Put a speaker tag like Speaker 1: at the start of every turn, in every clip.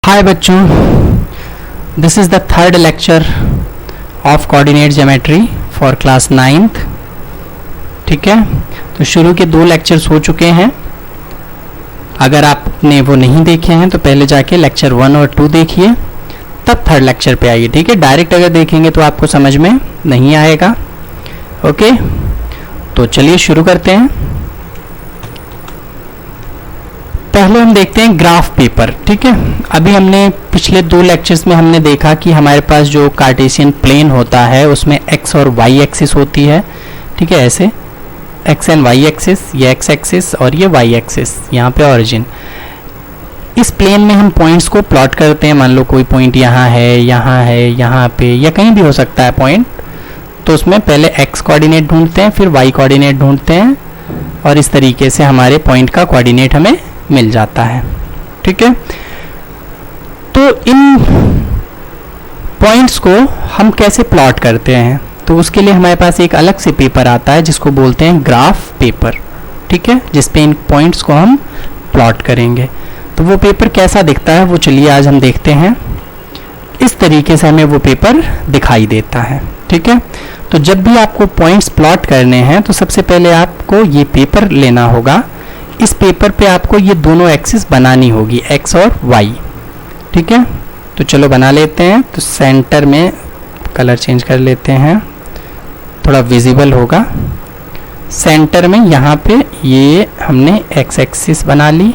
Speaker 1: हाय बच्चों, this is the third lecture of coordinate geometry for class 9th। ठीक है, तो शुरू के 2 लेक्चर्स हो चुके हैं। अगर आपने वो नहीं देखे हैं तो पहले जाके लेक्चर 1 और 2 देखिए, तब थर्ड लेक्चर पे आइए। ठीक है, डायरेक्ट अगर देखेंगे तो आपको समझ में नहीं आएगा। ओके, तो चलिए शुरू करते हैं। पहले हम देखते हैं ग्राफ पेपर। ठीक है, अभी हमने पिछले 2 लेक्चर्स में हमने देखा कि हमारे पास जो कार्टेशियन प्लेन होता है उसमें एक्स और वाई एक्सिस होती है। ठीक है, ऐसे एक्स एंड वाई एक्सिस, ये एक्स एक्सिस और ये वाई एक्सिस, यहाँ पे ऑरिजिन। इस प्लेन में हम पॉइंट्स को प्लॉट करते हैं। मान लो कोई पॉइंट यहाँ है, यहाँ है, यहाँ पे, या कहीं भी हो सकता है पॉइंट। तो उसमें पहले एक्स कोऑर्डिनेट ढूंढते हैं, फिर वाई कोऑर्डिनेट ढूंढते हैं, और इस तरीके से हमारे पॉइंट का कोऑर्डिनेट हमें मिल जाता है। ठीक है, तो इन पॉइंट्स को हम कैसे प्लॉट करते हैं, तो उसके लिए हमारे पास एक अलग से पेपर आता है जिसको बोलते हैं ग्राफ पेपर। ठीक है, जिसपे इन पॉइंट्स को हम प्लॉट करेंगे। तो वो पेपर कैसा दिखता है वो चलिए आज हम देखते हैं। इस तरीके से हमें वो पेपर दिखाई देता है। ठीक है, तो जब भी आपको पॉइंट्स प्लॉट करने हैं तो सबसे पहले आपको ये पेपर लेना होगा। इस पेपर पे आपको ये दोनों एक्सिस बनानी होगी, एक्स और वाई। ठीक है, तो चलो बना लेते हैं। तो सेंटर में कलर चेंज कर लेते हैं, थोड़ा विजिबल होगा। सेंटर में यहाँ पे ये हमने एक्स एक्सिस बना ली।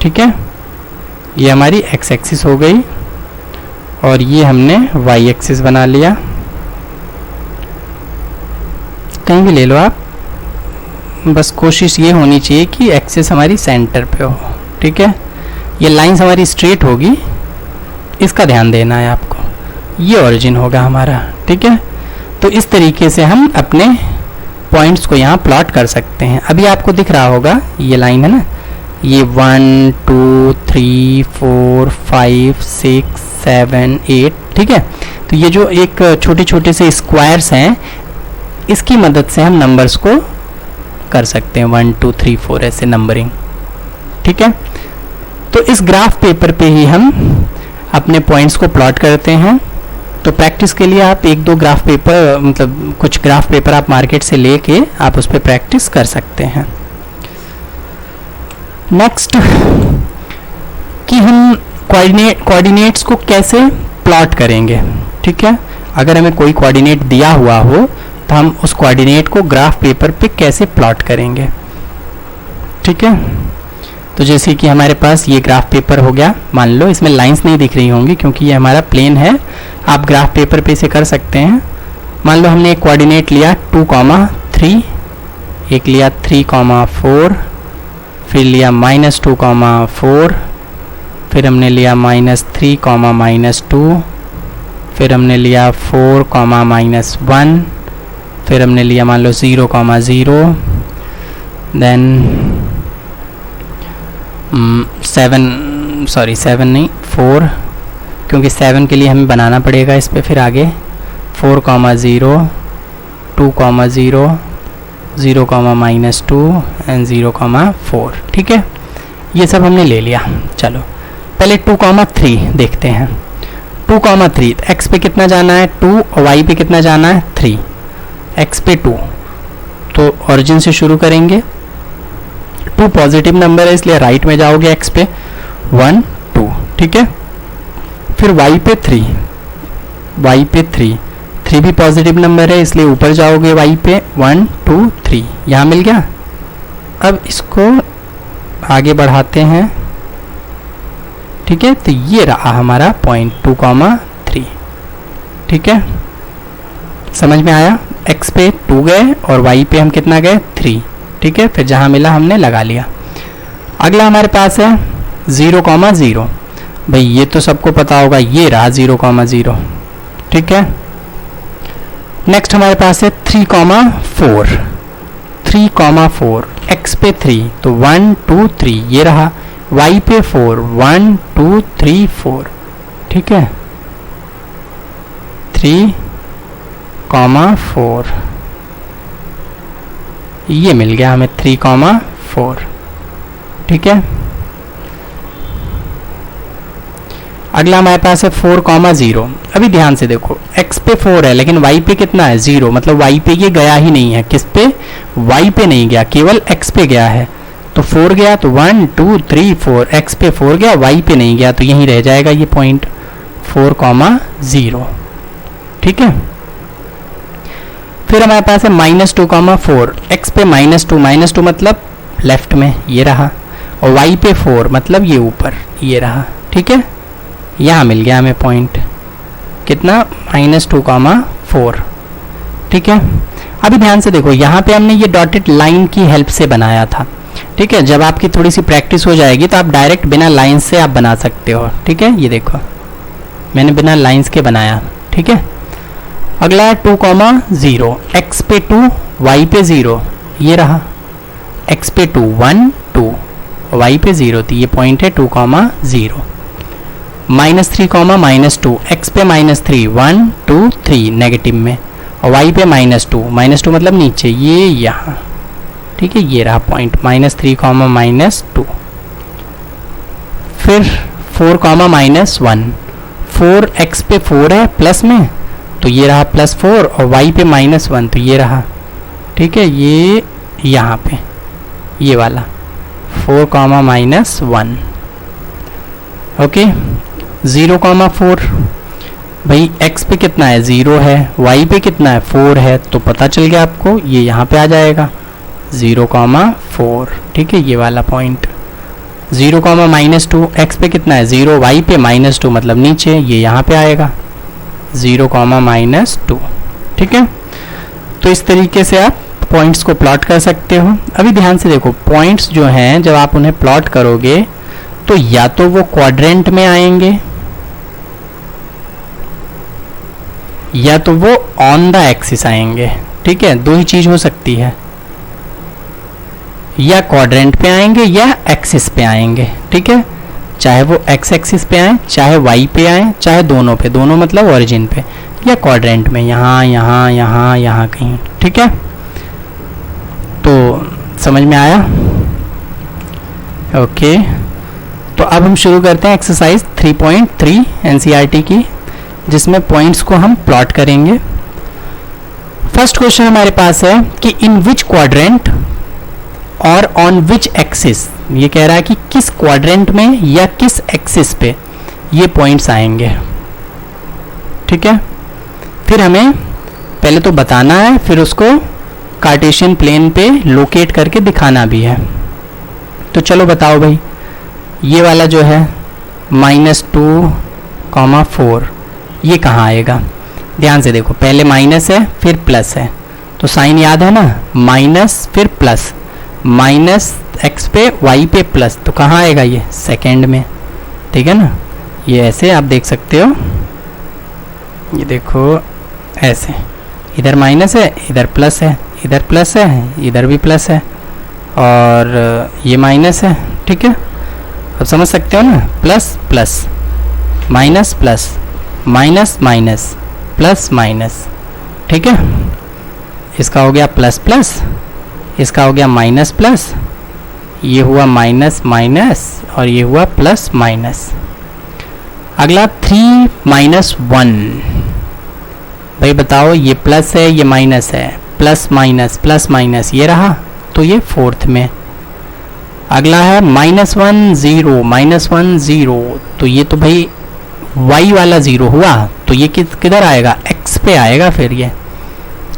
Speaker 1: ठीक है, ये हमारी एक्स एक्सिस हो गई, और ये हमने वाई एक्सिस बना लिया। कहीं भी ले लो आप, बस कोशिश ये होनी चाहिए कि एक्सिस हमारी सेंटर पे हो। ठीक है, ये लाइंस हमारी स्ट्रेट होगी, इसका ध्यान देना है आपको। ये ओरिजिन होगा हमारा। ठीक है, तो इस तरीके से हम अपने पॉइंट्स को यहाँ प्लॉट कर सकते हैं। अभी आपको दिख रहा होगा ये लाइन है ना, ये 1 2 3 4 5 6 7 8। ठीक है, तो ये जो एक छोटे छोटे से स्क्वायर्स हैं, इसकी मदद से हम नंबर्स को कर सकते हैं, 1 2 3 4 ऐसे नंबरिंग। ठीक है, तो इस ग्राफ पेपर पे ही हम अपने पॉइंट्स को प्लॉट करते हैं। तो प्रैक्टिस के लिए आप 1-2 ग्राफ पेपर, मतलब कुछ ग्राफ पेपर आप मार्केट से लेके आप उस पर प्रैक्टिस कर सकते हैं। नेक्स्ट कि हम कोऑर्डिनेट्स को कैसे प्लॉट करेंगे। ठीक है, अगर हमें कोई कोऑर्डिनेट दिया हुआ हो तो हम उस कोऑर्डिनेट को ग्राफ पेपर पे कैसे प्लॉट करेंगे। ठीक है, तो जैसे कि हमारे पास ये ग्राफ पेपर हो गया। मान लो इसमें लाइंस नहीं दिख रही होंगी क्योंकि ये हमारा प्लेन है। आप ग्राफ पेपर पे इसे कर सकते हैं। मान लो हमने एक कोऑर्डिनेट लिया 2,3, एक लिया 3,4, फिर लिया -2,4, फिर हमने लिया -3, -2, फिर हमने लिया 4, -1, फिर हमने लिया मान लो 0,0, देन 7 नहीं 4, क्योंकि 7 के लिए हमें बनाना पड़ेगा इस पे। फिर आगे 4,0, 2,0, 0,-2 एंड 0,4। ठीक है, ये सब हमने ले लिया। चलो पहले 2,3 देखते हैं। 2,3 एक्स पे कितना जाना है 2, और वाई पे कितना जाना है 3। एक्स पे 2, तो ओरिजिन से शुरू करेंगे। 2 पॉजिटिव नंबर है इसलिए राइट में जाओगे एक्स पे 1 2। ठीक है, फिर वाई पे 3, वाई पे 3 भी पॉजिटिव नंबर है इसलिए ऊपर जाओगे वाई पे 1 2 3। यहाँ मिल गया। अब इसको आगे बढ़ाते हैं। ठीक है, तो ये रहा हमारा पॉइंट 2,3। ठीक है, समझ में आया। एक्स पे 2 गए और वाई पे हम कितना गए 3। ठीक है, फिर जहाँ मिला हमने लगा लिया। अगला हमारे पास है 0,0। भाई ये तो सबको पता होगा, ये रहा 0,0। ठीक है, नेक्स्ट हमारे पास है 3,4, 3,4 एक्स पे 3, तो 1 2 3 ये रहा। वाई पे 4, 1 2 3 4। ठीक है, 3,4 ये मिल गया हमें 3,4। ठीक है, अगला हमारे पास है 4,0। अभी ध्यान से देखो, x पे 4 है लेकिन y पे कितना है 0, मतलब y पे ये गया ही नहीं है। किस पे? y पे नहीं गया, केवल x पे गया है। तो 4 गया तो 1 2 3 4, x पे 4 गया, y पे नहीं गया, तो यहीं रह जाएगा ये पॉइंट 4,0। ठीक है। फिर हमारे पास है -2,4, x पे -2 मतलब लेफ्ट में ये रहा, और y पे 4 मतलब ये ऊपर ये रहा। ठीक है, यहाँ मिल गया हमें पॉइंट कितना, -2,4। ठीक है। अभी ध्यान से देखो, यहाँ पे हमने ये डॉटेड लाइन की हेल्प से बनाया था। ठीक है, जब आपकी थोड़ी सी प्रैक्टिस हो जाएगी तो आप डायरेक्ट बिना लाइन से आप बना सकते हो। ठीक है, ये देखो मैंने बिना लाइंस के बनाया। ठीक है। अगला है 2,0, x पे 2 y पे 0 ये रहा, x पे 2 1 2 y पे 0, तो ये पॉइंट है 2,0। -3, -2, x पे -3 1 2 3 नेगेटिव में, और y पे -2 मतलब नीचे ये यहाँ। ठीक है, ये रहा पॉइंट -3, -2। फिर 4, -1, 4 x पे 4 है प्लस में, तो ये रहा +4, और y पे -1 तो ये रहा। ठीक है, ये यहाँ पे ये वाला 4, -1। ओके। 0,4, भाई x पे कितना है 0 है, y पे कितना है 4 है, तो पता चल गया आपको, ये यहाँ पे आ जाएगा 0,4। ठीक है, ये वाला पॉइंट 0, -2, x पे कितना है 0, y पे -2 मतलब नीचे, ये यहाँ पे आएगा 0, -2। ठीक है, तो इस तरीके से आप पॉइंट्स को प्लॉट कर सकते हो। अभी ध्यान से देखो, पॉइंट्स जो हैं जब आप उन्हें प्लॉट करोगे तो या तो वो क्वाड्रेंट में आएंगे या तो वो ऑन द एक्सिस आएंगे। ठीक है, दो ही चीज हो सकती है, या क्वाड्रेंट पे आएंगे या एक्सिस पे आएंगे। ठीक है, चाहे वो एक्स एक्सिस पे आए, चाहे वाई पे आए, चाहे दोनों पे, दोनों मतलब ओरिजिन पे, या क्वाड्रेंट में यहाँ यहाँ यहाँ यहाँ कहीं। ठीक है, तो समझ में आया? ओके, तो अब हम शुरू करते हैं एक्सरसाइज 3.3 एनसीईआरटी की, जिसमें पॉइंट्स को हम प्लॉट करेंगे। फर्स्ट क्वेश्चन हमारे पास है कि इन विच क्वाड्रेंट और ऑन विच एक्सिस, ये कह रहा है कि किस क्वाड्रेंट में या किस एक्सिस पे ये पॉइंट्स आएंगे। ठीक है, फिर हमें पहले तो बताना है, फिर उसको कार्टेशियन प्लेन पे लोकेट करके दिखाना भी है। तो चलो बताओ भाई, ये वाला जो है -2,4 ये कहाँ आएगा? ध्यान से देखो, पहले माइनस है फिर प्लस है, तो साइन याद है ना, माइनस फिर प्लस, माइनस एक्स पे वाई पे प्लस, तो कहाँ आएगा ये? सेकेंड में। ठीक है ना, ये ऐसे आप देख सकते हो, ये देखो ऐसे, इधर माइनस है इधर प्लस है, इधर प्लस है इधर भी प्लस है, और ये माइनस है। ठीक है, अब समझ सकते हो ना, plus plus minus plus minus minus plus minus. ठीक है, इसका हो गया प्लस प्लस, इसका हो गया माइनस प्लस, ये हुआ माइनस माइनस, और ये हुआ प्लस माइनस। अगला 3 -1, भाई बताओ, ये प्लस है ये माइनस है, प्लस माइनस ये रहा, तो ये फोर्थ में। अगला है -1 0, तो ये तो भाई y वाला 0 हुआ, तो ये किधर आएगा? x पे आएगा फिर ये।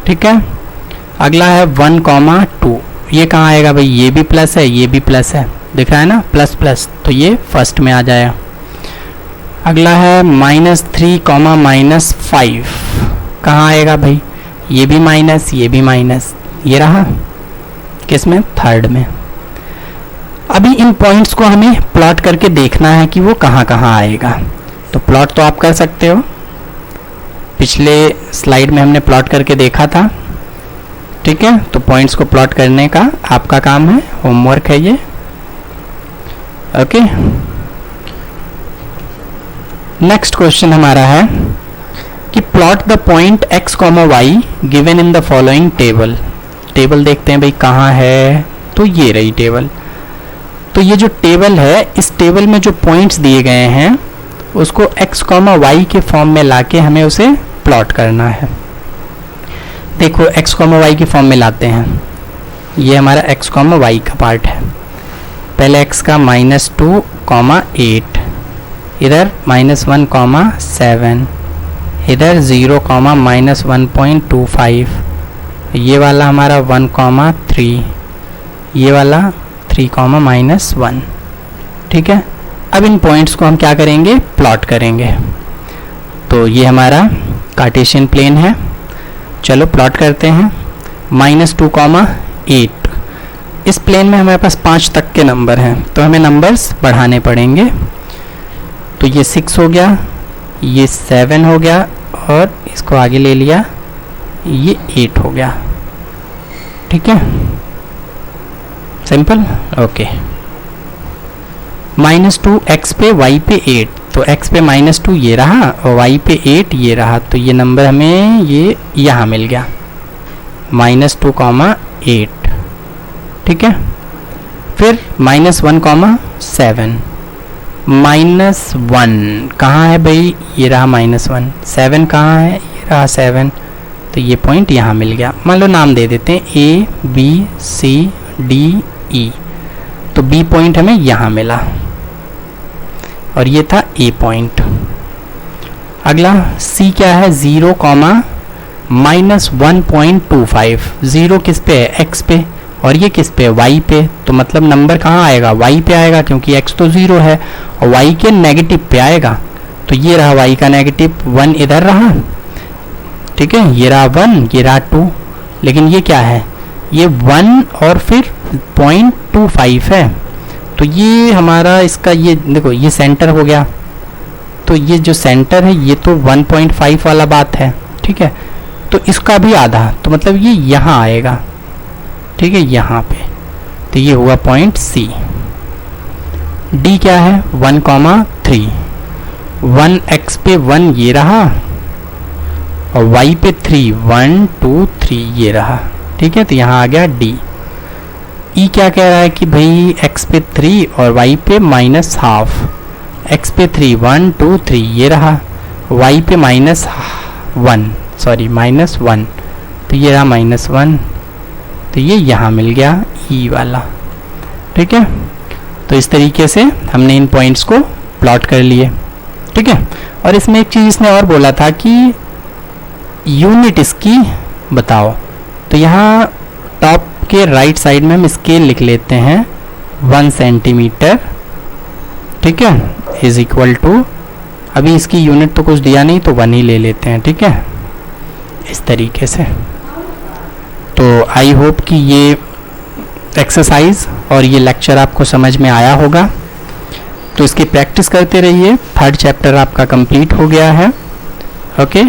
Speaker 1: ठीक है, अगला है 1,2, ये कहाँ आएगा भाई? ये भी प्लस है ये भी प्लस है, दिख रहा है ना, प्लस प्लस, तो ये फर्स्ट में आ जाएगा। अगला है -3, -5, कहाँ आएगा भाई? ये भी माइनस ये भी माइनस, ये रहा किस में? थर्ड में। अभी इन पॉइंट्स को हमें प्लॉट करके देखना है कि वो कहाँ कहाँ आएगा। तो प्लॉट तो आप कर सकते हो, पिछले स्लाइड में हमने प्लॉट करके देखा था। ठीक है, तो पॉइंट्स को प्लॉट करने का आपका काम है, होमवर्क है ये। ओके, नेक्स्ट क्वेश्चन हमारा है कि plot the point x, y given in the following table. Table देखते हैं भाई कहाँ है, तो ये रही टेबल। तो ये जो टेबल है, इस टेबल में जो पॉइंट्स दिए गए हैं उसको x, y के फॉर्म में लाके हमें उसे प्लॉट करना है। देखो x, y के फॉर्म में लाते हैं, ये हमारा x, y का पार्ट है। पहले x का -2, 8, इधर -1, 7, इधर 0, -1.25, ये वाला हमारा 1, 3, ये वाला 3, -1। ठीक है, अब इन पॉइंट्स को हम क्या करेंगे, प्लॉट करेंगे। तो ये हमारा कार्टेशियन प्लेन है, चलो प्लॉट करते हैं। -2, 8, इस प्लेन में हमारे पास 5 तक के नंबर हैं, तो हमें नंबर्स बढ़ाने पड़ेंगे। तो ये 6 हो गया, ये 7 हो गया, और इसको आगे ले लिया, ये 8 हो गया। ठीक है, सिंपल, ओके। -2 x पे, y पे 8, तो x पे -2 ये रहा और y पे 8 ये रहा, तो ये नंबर हमें ये यहाँ मिल गया, -2, 8। ठीक है, फिर -1, 7, -1 कहाँ है भाई, ये रहा -1, 7 कहाँ है, ये रहा 7, तो ये पॉइंट यहाँ मिल गया। मान लो नाम दे देते हैं A, B, C, D, E, तो B पॉइंट हमें यहाँ मिला और ये था A पॉइंट। अगला C क्या है, 0, -1.25, 0 किस पे है, x पे, और ये किस पे है, y पे, तो मतलब नंबर कहाँ आएगा, y पे आएगा, क्योंकि x तो 0 है और y के नेगेटिव पे आएगा। तो ये रहा y का नेगेटिव, 1 इधर रहा, ठीक है, ये रहा 1, ये रहा 2, लेकिन ये क्या है, ये 1 और फिर 0.25 है, तो ये हमारा इसका ये देखो ये सेंटर हो गया, तो ये जो सेंटर है ये तो 1.5 वाला बात है। ठीक है, तो इसका भी आधा, तो मतलब ये यहाँ आएगा, ठीक है, यहाँ पे, तो ये हुआ पॉइंट C। D क्या है, 1, 3, 1 x पे 1 ये रहा और y पे 3, 1, 2, 3 ये रहा। ठीक है, तो यहाँ आ गया D। E क्या कह रहा है कि भाई x पे 3 और y पे -½ x पे 3, 1, 2, 3 ये रहा, y पे -1, तो ये रहा -1, तो ये यहाँ मिल गया E वाला। ठीक है, तो इस तरीके से हमने इन पॉइंट्स को प्लॉट कर लिए। ठीक है, और इसमें एक चीज़ इसने और बोला था कि यूनिट इसकी बताओ, तो यहाँ टॉप के राइट साइड में हम स्केल लिख लेते हैं, 1 सेंटीमीटर, ठीक है, इज इक्वल टू, अभी इसकी यूनिट तो कुछ दिया नहीं तो 1 ही ले लेते हैं। ठीक है, इस तरीके से। तो आई होप कि ये एक्सरसाइज और ये लेक्चर आपको समझ में आया होगा, तो इसकी प्रैक्टिस करते रहिए। 3rd चैप्टर आपका कंप्लीट हो गया है। ओके।